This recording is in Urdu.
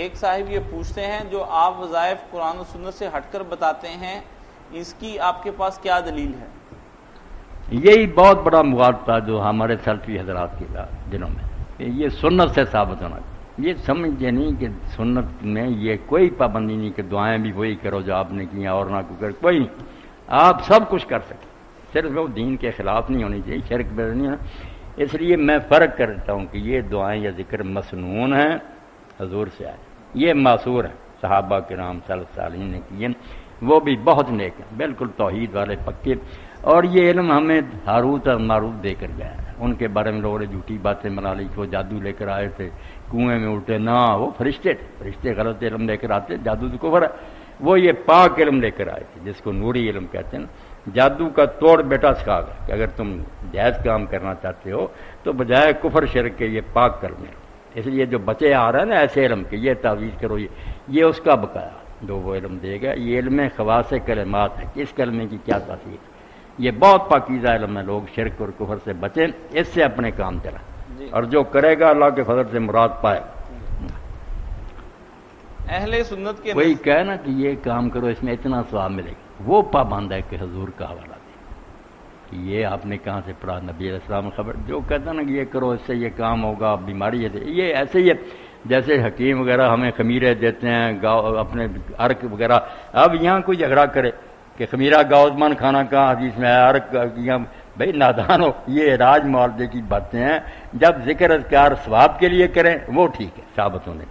ایک صاحب یہ پوچھتے ہیں جو آپ وظائف قرآن و سنت سے ہٹ کر بتاتے ہیں اس کی آپ کے پاس کیا دلیل ہے؟ یہی بہت بڑا مغالطہ جو ہمارے سلفی حضرات کے دنوں میں کہ یہ سنت سے ثابت ہونا، یہ سمجھے نہیں کہ سنت میں یہ کوئی پابندی نہیں کہ دعائیں بھی وہی کرو جو آپ نے کیا اور نہ کوئی نہیں، آپ سب کچھ کر سکیں، صرف وہ دین کے خلاف نہیں ہونی چاہیے، شرک بدعت نہیں ہونا۔ اس لیے میں فرق کرتا ہوں کہ یہ دعائیں یا ذکر مسنون ہیں، حضور سے آئے، یہ معصور ہیں، صحابہ کرام سلف صالحین نے کیے، وہ بھی بہت نیک ہیں، بالکل توحید والے پکے، اور یہ علم ہمیں ہاروت اور ماروت دے کر گیا ہے۔ ان کے بارے میں لوگوں نے جھوٹی باتیں بنا لی کہ وہ جادو لے کر آئے تھے، کنویں میں اٹھے، نہ وہ فرشتے تھے، فرشتے غلط علم لے کر آتے، جادو تو کفر ہے، وہ یہ پاک علم لے کر آئے تھے جس کو نوری علم کہتے ہیں۔ جادو کا توڑ بیٹا سکھا گیا کہ اگر تم جائز کام کرنا چاہتے ہو تو بجائے کفر شرک کے یہ پاک کر لیں۔ اس لیے جو بچے آ رہے ہیں نا ایسے علم کے، یہ تعویذ کرو، یہ اس کا بقایا جو وہ علم دے گا۔ یہ علم خواص کلمات ہے کہ اس کلمے کی کیا تاثیر، یہ بہت پاکیزہ علم ہے، لوگ شرک اور کفر سے بچیں، اس سے اپنے کام چلائیں، اور جو کرے گا اللہ کے فضل سے مراد پائے۔ اہل سنت کے وہی کہے نا کہ یہ کام کرو اس میں اتنا ثواب ملے گا، وہ پابند ہے کہ حضور کا حوالہ دے کہ یہ آپ نے کہاں سے پڑھا، نبی علیہ السلام خبر، جو کہتا نا کہ یہ کرو اس سے یہ کام ہوگا، بیماری ہے، یہ ایسے ہی ہے جیسے حکیم وغیرہ ہمیں خمیرے دیتے ہیں، اپنے عرق وغیرہ۔ اب یہاں کوئی جھگڑا کرے کہ خمیرہ گاؤزمان کھانا کا حدیث میں ہے، عرق بھائی نادان ہو، یہ راج معالجے کی باتیں ہیں۔ جب ذکر اذکار ثواب کے لیے کریں وہ ٹھیک ہے، ثابت ہونے